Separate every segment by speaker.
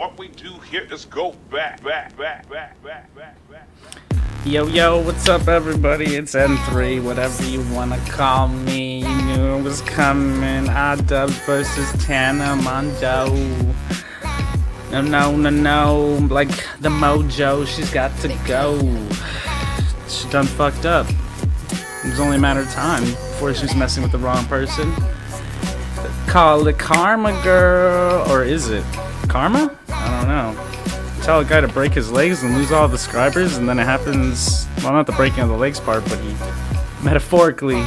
Speaker 1: what we do here is go back.
Speaker 2: Yo, what's up, everybody? It's N3, whatever you wanna call me. You knew it was coming. idubbbz versus Tana Mongeau. No. Like the mojo, she's got to go. She done fucked up. It was only a matter of time before she was messing with the wrong person. Call it karma, girl. Or is it karma? I don't know. Tell a guy to break his legs and lose all the subscribers, and then it happens. Well, not the breaking of the legs part, but he metaphorically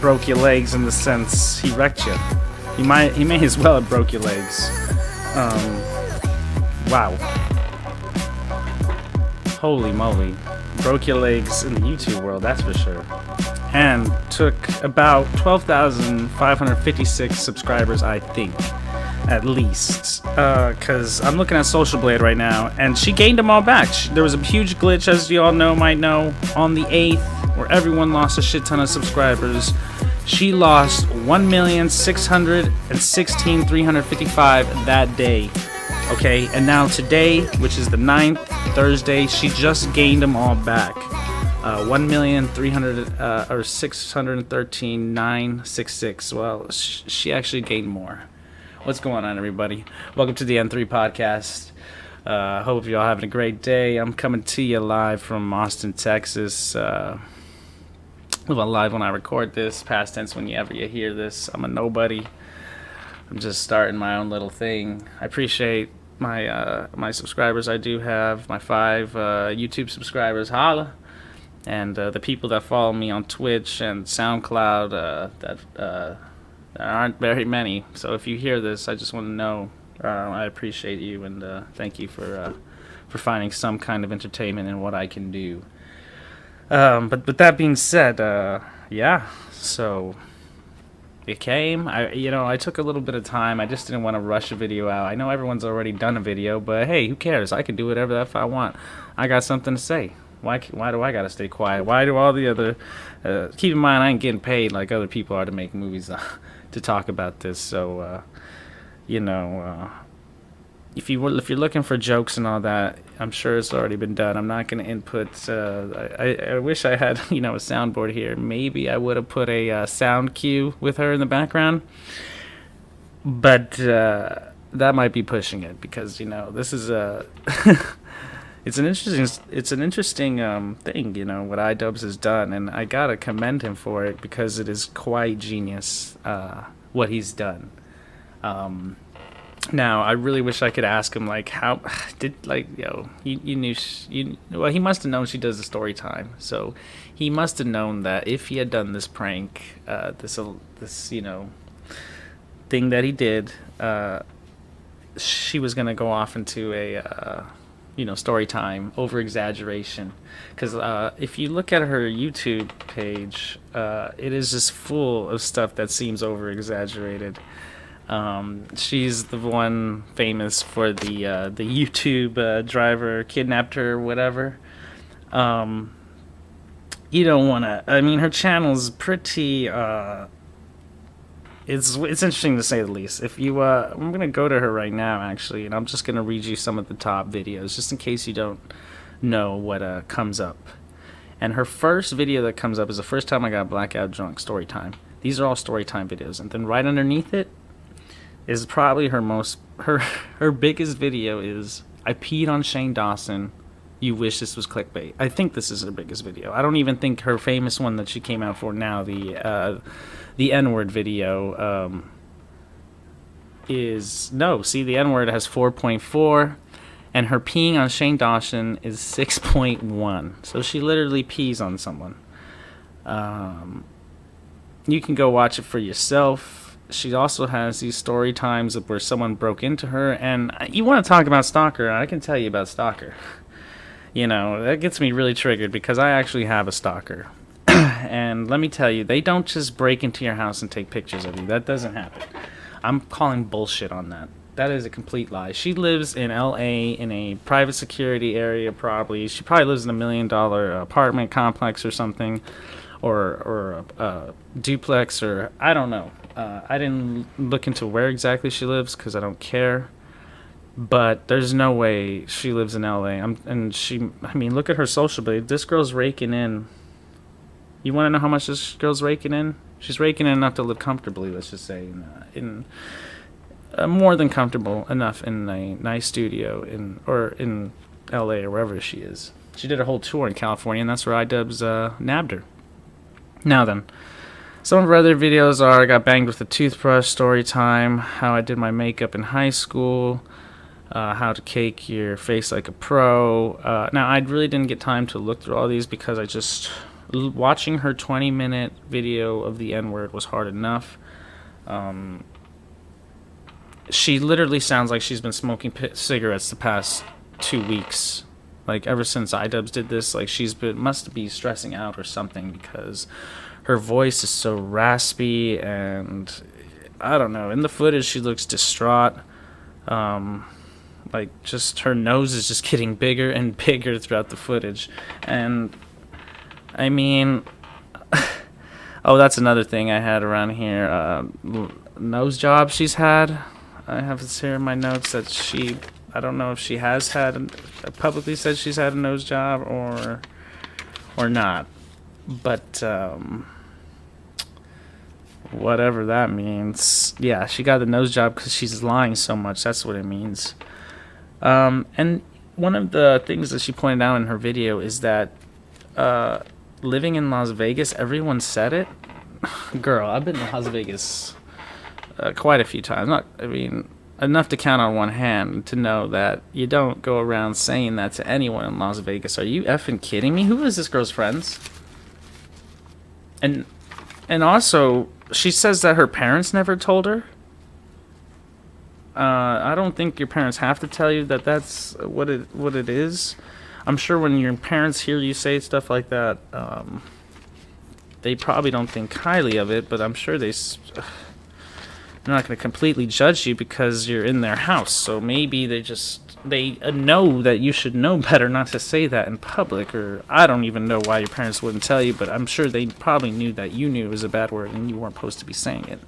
Speaker 2: broke your legs in the sense he wrecked you. He may as well have broke your legs. Wow. Holy moly. Broke your legs in the YouTube world, that's for sure. And took about 12,556 subscribers, I think. At least. Because I'm looking at Social Blade right now, and she gained them all back. There was a huge glitch, as you all might know, on the 8th, where everyone lost a shit ton of subscribers. She lost 1,616,355 that day. Okay, and now today, which is the 9th, Thursday, she just gained them all back. 613,966. Well, she actually gained more. What's going on, everybody? Welcome to the N3 podcast. Hope y'all having a great day. I'm coming to you live from Austin, Texas. Well, live when I record this, past tense whenever you hear this. I'm a nobody. I'm just starting my own little thing. I appreciate my subscribers I do have, my 5 YouTube subscribers, holla, and the people that follow me on Twitch and SoundCloud. That aren't very many. So if you hear this, I just want to know I appreciate you, and thank you for finding some kind of entertainment in what I can do. But that being said, yeah. So it came. I took a little bit of time. I just didn't want to rush a video out. I know everyone's already done a video, but hey, who cares? I can do whatever the f I want. I got something to say. Why do I gotta stay quiet? Why do all the other... keep in mind, I ain't getting paid like other people are to make movies to talk about this. So, if you're looking for jokes and all that, I'm sure it's already been done. I'm not going to input... I wish I had, a soundboard here. Maybe I would have put a sound cue with her in the background. But that might be pushing it because, this is a... It's an interesting thing, what idubbbz has done, and I gotta commend him for it because it is quite genius what he's done. Now I really wish I could ask him how did he knew he must have known she does the story time, so he must have known that if he had done this prank, this thing that he did, she was gonna go off into a story time, over exaggeration. Because if you look at her YouTube page, it is just full of stuff that seems over exaggerated. She's the one famous for the YouTube driver kidnapped her or whatever. You don't want to. I mean, her channel's pretty. It's interesting to say the least. If you, I'm gonna go to her right now actually, and I'm just gonna read you some of the top videos, just in case you don't know what comes up. And her first video that comes up is the first time I got blackout drunk story time. These are all story time videos, and then right underneath it is probably her biggest video is I peed on Shane Dawson. You wish this was clickbait. I think this is her biggest video. I don't even think her famous one that she came out for now, the N-word video, is... No, see, the N-word has 4.4, and her peeing on Shane Dawson is 6.1. So she literally pees on someone. You can go watch it for yourself. She also has these story times where someone broke into her, and you want to talk about stalker, I can tell you about stalker. That gets me really triggered because I actually have a stalker. And let me tell you, they don't just break into your house and take pictures of you. That doesn't happen. I'm calling bullshit on that. That is a complete lie. She lives in LA in a private security area probably. She probably lives in a $1 million apartment complex or something. Or a duplex, or I don't know. I didn't look into where exactly she lives because I don't care. But there's no way she lives in LA. I mean, look at her social media. This girl's raking in. You want to know how much this girl's raking in? She's raking in enough to live comfortably, let's just say, in more than comfortable enough in a nice studio in LA or wherever she is. She did a whole tour in California, and that's where idubbbz nabbed her. Now then, some of her other videos are: I got banged with a toothbrush, story time, how I did my makeup in high school, how to cake your face like a pro. Now, I really didn't get time to look through all these because watching her 20-minute video of the N-word was hard enough. She literally sounds like she's been smoking cigarettes the past 2 weeks. Like, ever since idubbbz did this, like, must be stressing out or something, because her voice is so raspy, and I don't know. In the footage, she looks distraught. Like, just her nose is just getting bigger and bigger throughout the footage. And I mean, oh, that's another thing I had around here. Nose job she's had. I have this here in my notes that I don't know if she has publicly said she's had a nose job or not. But whatever that means. Yeah, she got the nose job because she's lying so much. That's what it means. And one of the things that she pointed out in her video is that living in Las Vegas, everyone said it. Girl, I've been to Las Vegas quite a few times. Enough to count on one hand to know that you don't go around saying that to anyone in Las Vegas. Are you effing kidding me? Who is this girl's friends? And also, she says that her parents never told her. I don't think your parents have to tell you that that's what it is. I'm sure when your parents hear you say stuff like that, they probably don't think highly of it, but I'm sure they're not going to completely judge you because you're in their house. So maybe they know that you should know better not to say that in public, or I don't even know why your parents wouldn't tell you, but I'm sure they probably knew that you knew it was a bad word and you weren't supposed to be saying it.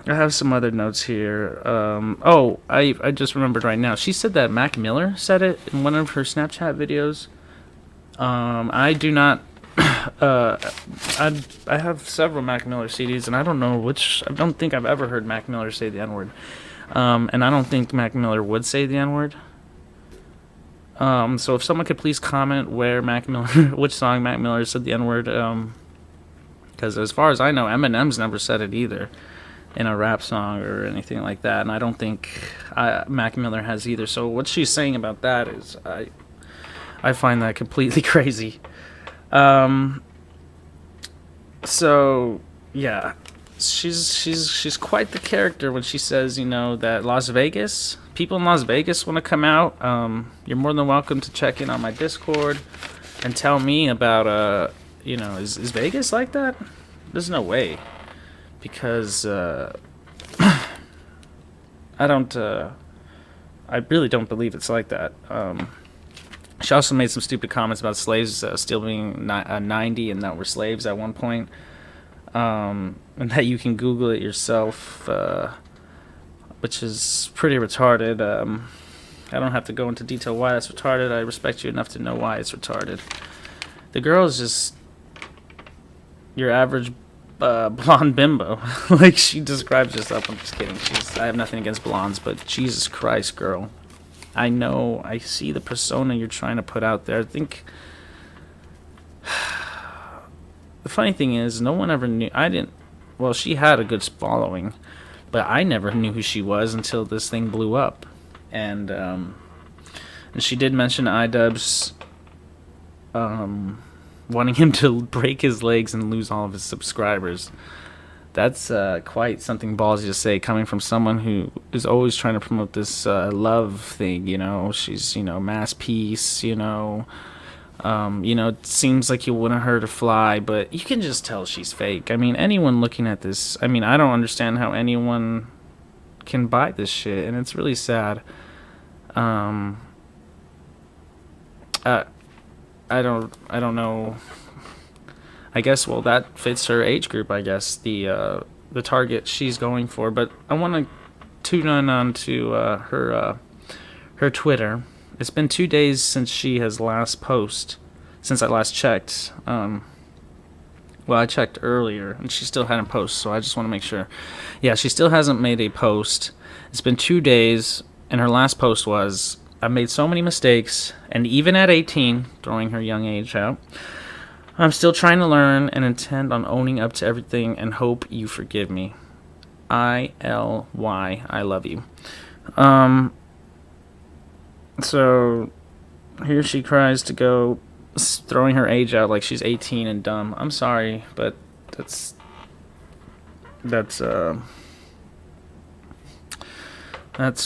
Speaker 2: I have some other notes here. I just remembered right now. She said that Mac Miller said it in one of her Snapchat videos. I do not. I have several Mac Miller CDs, and I don't know which. I don't think I've ever heard Mac Miller say the N-word. And I don't think Mac Miller would say the N-word. So if someone could please comment which song Mac Miller said the N-word. Because as far as I know, Eminem's never said it either in a rap song or anything like that, and I don't think Mac Miller has either. So what she's saying about that is, I find that completely crazy. So yeah, she's quite the character when she says, that people in Las Vegas want to come out. You're more than welcome to check in on my Discord and tell me about is Vegas like that? There's no way. Because I really don't believe it's like that. She also made some stupid comments about slaves still being 90 and that we're slaves at one point. And that you can Google it yourself, which is pretty retarded. I don't have to go into detail why that's retarded. I respect you enough to know why it's retarded. The girl is just your average blonde bimbo. Like she describes herself. I'm just kidding. I have nothing against blondes, but Jesus Christ, girl. I know, I see the persona you're trying to put out there. I think the funny thing is, no one ever knew. She had a good following, but I never knew who she was until this thing blew up. And she did mention idubbbz wanting him to break his legs and lose all of his subscribers. That's quite something ballsy to say, coming from someone who is always trying to promote this love thing. She's mass peace. It seems like you want her to fly, but you can just tell she's fake. I mean, anyone looking at this, I don't understand how anyone can buy this shit, and it's really sad. I don't know. I guess, that fits her age group, I guess, the target she's going for. But I want to tune in onto her Twitter. It's been 2 days since she has last posted, since I last checked. Well, I checked earlier, and she still hadn't posted, so I just want to make sure. Yeah, she still hasn't made a post. It's been 2 days, and her last post was, I've made so many mistakes, and even at 18, throwing her young age out, I'm still trying to learn and intend on owning up to everything and hope you forgive me. ILY, I love you. So, here she cries to go, throwing her age out like she's 18 and dumb. I'm sorry, but that's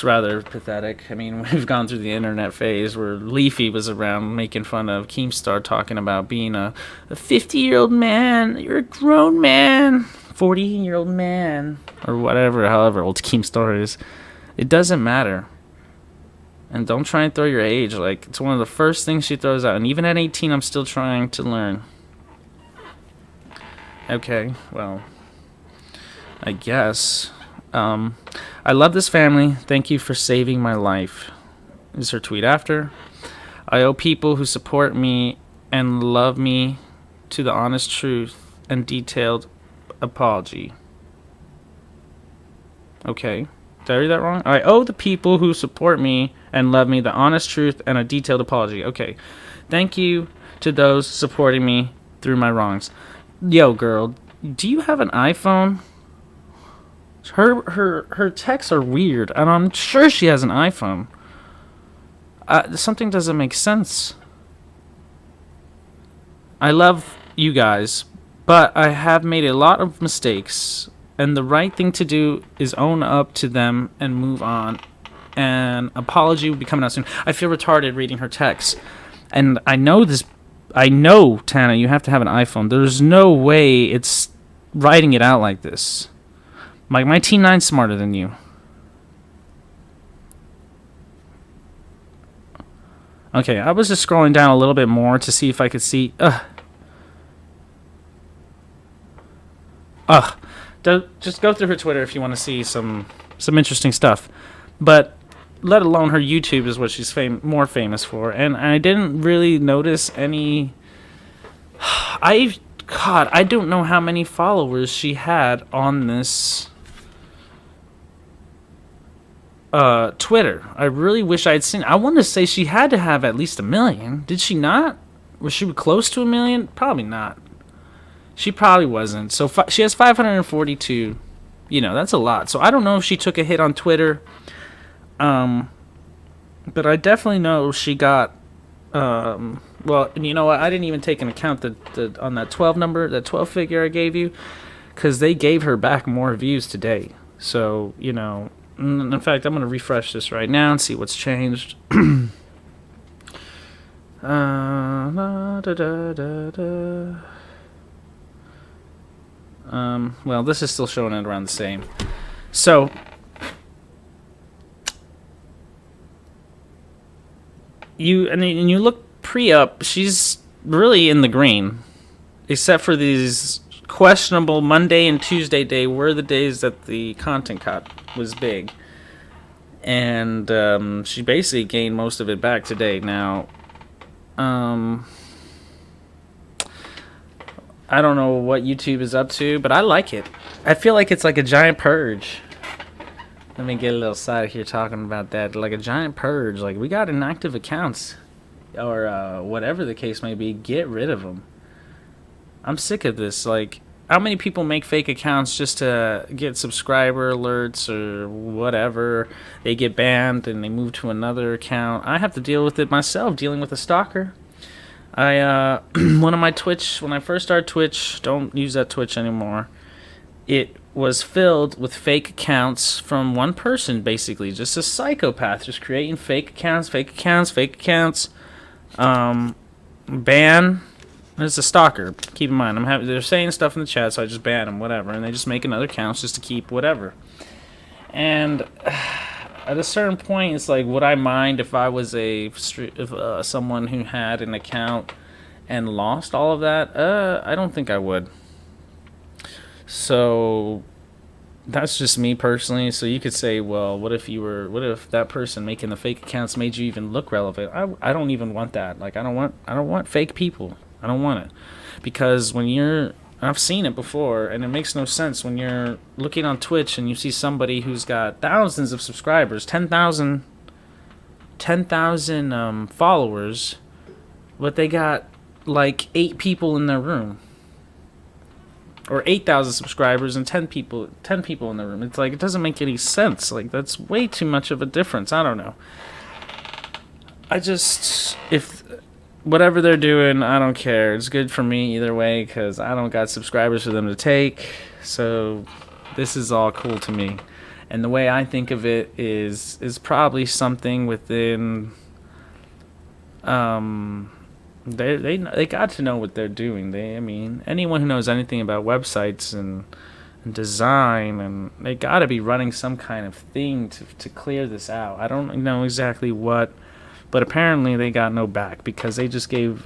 Speaker 2: rather pathetic. I mean, we've gone through the internet phase where Leafy was around making fun of Keemstar, talking about being a 50-year-old man. You're a grown man. 40-year-old man. Or whatever, however old Keemstar is. It doesn't matter. And don't try and throw your age. Like, it's one of the first things she throws out. And even at 18, I'm still trying to learn. Okay, well, I guess. I love this family. Thank you for saving my life. Is her tweet after. I owe people who support me and love me to the honest truth and detailed apology. Okay. Did I read that wrong? I owe the people who support me and love me the honest truth and a detailed apology. Okay. Thank you to those supporting me through my wrongs. Yo, girl, do you have an iPhone? Her texts are weird, and I'm sure she has an iPhone. Something doesn't make sense. I love you guys, but I have made a lot of mistakes, and the right thing to do is own up to them and move on. An apology will be coming out soon. I feel retarded reading her texts, and I know this. I know, Tana, you have to have an iPhone. There's no way it's writing it out like this. My T9's smarter than you. Okay, I was just scrolling down a little bit more to see if I could see. Just go through her Twitter if you want to see some interesting stuff. But let alone her YouTube is what she's more famous for. And I didn't really notice any. I don't know how many followers she had on this Twitter. I really wish I had seen. I want to say she had to have at least 1 million. Did she not? Was she close to 1 million? Probably not. She probably wasn't. So she has 542. You know, that's a lot. So I don't know if she took a hit on Twitter. But I definitely know she got. Well, and you know what? I didn't even take into account the on that 12 number, that 12 figure I gave you, because they gave her back more views today. So, you know, in fact, I'm going to refresh this right now and see what's changed. Well, this is still showing it around the same. So, you look pre-up, she's really in the green, except for these questionable Monday and Tuesday day were the days that the content cut was big, and she basically gained most of it back today. Now, I don't know what YouTube is up to, but I like it. I feel like it's like a giant purge. Let me get a little side here talking about that. Like a giant purge. Like, we got inactive accounts. Or whatever the case may be. Get rid of them. I'm sick of this. Like, how many people make fake accounts just to get subscriber alerts or whatever? They get banned and they move to another account. I have to deal with it myself, dealing with a stalker. One of my Twitch, when I first started Twitch, don't use that Twitch anymore. It was filled with fake accounts from one person, basically. Just a psychopath, just creating fake accounts. Ban. It's a stalker. Keep in mind, they're saying stuff in the chat, so I just ban them, whatever. And they just make another accounts just to keep whatever. And at a certain point, it's like, would I mind if I was someone who had an account and lost all of that? I don't think I would. So, that's just me personally. So you could say, well, what if that person making the fake accounts made you even look relevant? I don't even want that. Like, I don't want fake people. I don't want it. Because I've seen it before, and it makes no sense when you're looking on Twitch and you see somebody who's got thousands of subscribers, 10,000 followers, but they got like 8 people in their room. Or 8,000 subscribers and 10 people in the room. It's like, it doesn't make any sense. Like, that's way too much of a difference. I don't know. If whatever they're doing, I don't care. It's good for me either way, because I don't got subscribers for them to take. So this is all cool to me. And the way I think of it is probably something within They got to know what they're doing. Anyone who knows anything about websites and design, and they got to be running some kind of thing to clear this out. I don't know exactly what, but apparently they got no back because they just gave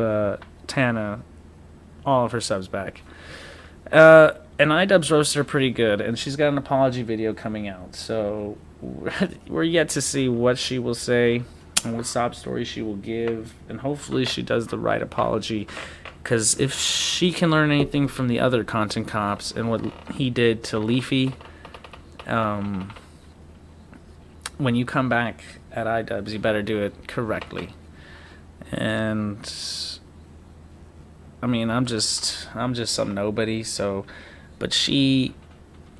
Speaker 2: Tana all of her subs back. And idubbbz roasted her pretty good, and she's got an apology video coming out. So we're yet to see what she will say and what sob story she will give, and hopefully she does the right apology, because if she can learn anything from the other content cops and what he did to Leafy, when you come back at idubbbz, you better do it correctly. And I'm just some nobody, but she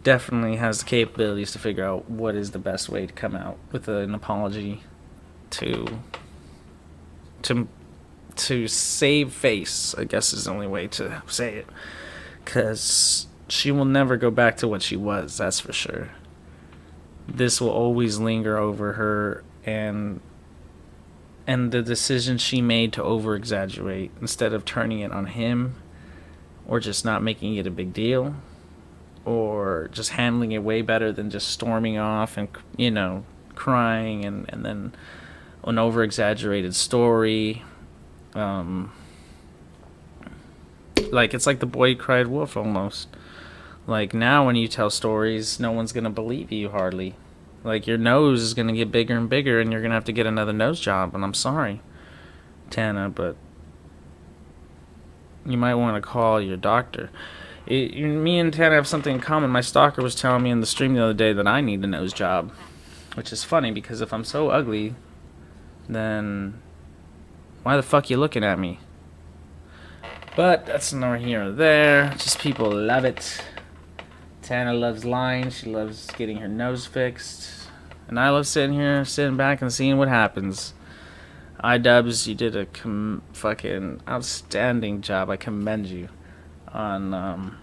Speaker 2: definitely has the capabilities to figure out what is the best way to come out with an apology to save face, I guess is the only way to say it, because she will never go back to what she was, that's for sure. This will always linger over her, and the decision she made to over exaggerate instead of turning it on him, or just not making it a big deal, or just handling it way better than just storming off and crying and then an over exaggerated story. Like, it's like the boy cried wolf almost. Like, now when you tell stories, no one's gonna believe you hardly. Like, your nose is gonna get bigger and bigger, and you're gonna have to get another nose job. And I'm sorry, Tana, but you might want to call your doctor. Me and Tana have something in common. My stalker was telling me in the stream the other day that I need a nose job, which is funny because if I'm so ugly, then why the fuck you looking at me? But that's nor here nor there. Just people love it. Tana loves lying. She loves getting her nose fixed. And I love sitting back and seeing what happens. idubbbz, you did a fucking outstanding job. I commend you on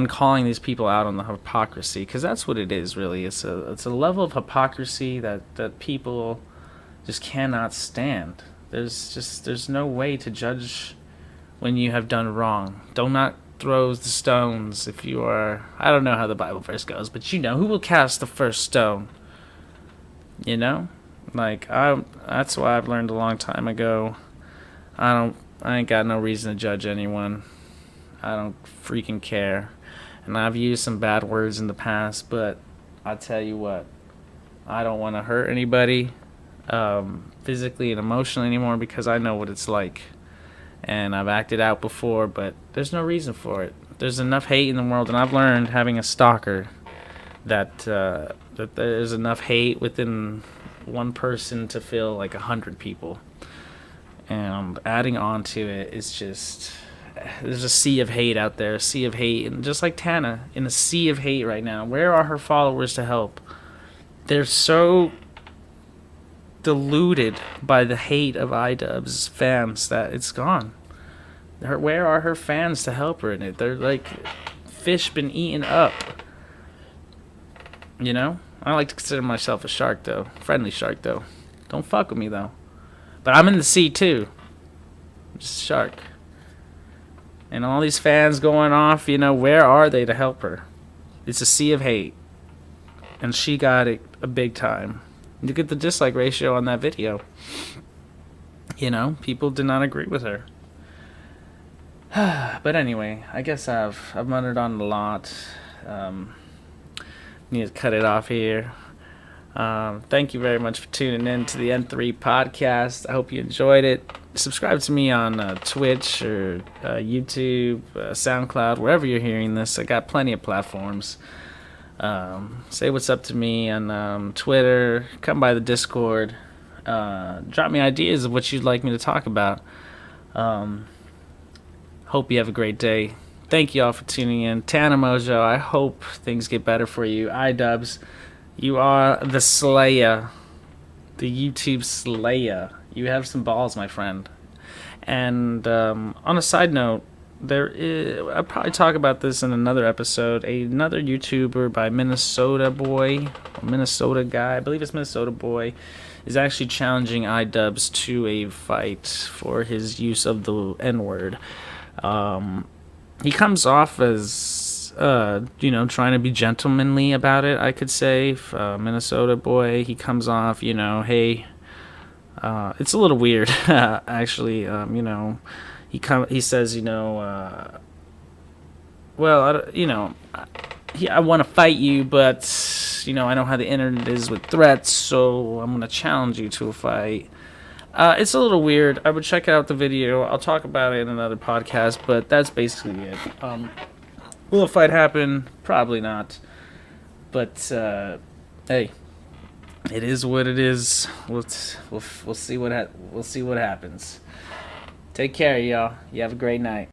Speaker 2: calling these people out on the hypocrisy, because that's what it is, really. It's a level of hypocrisy that people just cannot stand. There's no way to judge when you have done wrong. Do not throw the stones if you are... I don't know how the Bible verse goes, but who will cast the first stone? Like, that's why I've learned a long time ago. I ain't got no reason to judge anyone. I don't freaking care. And I've used some bad words in the past, but I tell you what, I don't want to hurt anybody physically and emotionally anymore, because I know what it's like. And I've acted out before, but there's no reason for it. There's enough hate in the world, and I've learned, having a stalker, that there's enough hate within one person to fill like 100 people. And adding on to it is just... There's a sea of hate out there, a sea of hate. And just like Tana, in a sea of hate right now, where are her followers to help? They're so deluded by the hate of idubbbz fans that it's gone. Where are her fans to help her in it? They're like fish been eaten up. I like to consider myself a shark, though. Friendly shark, though. Don't fuck with me, though. But I'm in the sea, too. I'm just a shark. And all these fans going off, where are they to help her? It's a sea of hate. And she got it a big time. Look at the dislike ratio on that video. People did not agree with her. But anyway, I guess I've muttered on a lot. need to cut it off here. Thank you very much for tuning in to the N3 podcast. I hope you enjoyed it. Subscribe to me on Twitch or YouTube, SoundCloud, wherever you're hearing this. I got plenty of platforms. Say what's up to me on Twitter. Come by the Discord. Drop me ideas of what you'd like me to talk about. Hope you have a great day. Thank you all for tuning in. Tana Mongeau, I hope things get better for you. idubbbz, you are the slayer. The YouTube slayer. You have some balls, my friend. And on a side note, I'll probably talk about this in another episode. Another YouTuber by Minnesota guy, I believe it's Minnesota boy, is actually challenging idubbbz to a fight for his use of the N-word. He comes off as, trying to be gentlemanly about it, I could say. Minnesota boy, he comes off, hey, it's a little weird, actually. He says, I want to fight you, but I know how the internet is with threats, so I'm gonna challenge you to a fight. It's a little weird. I would check out the video. I'll talk about it in another podcast, but that's basically it. Will a fight happen? Probably not. But hey, it is what it is. We'll see what happens. Take care, y'all. You have a great night.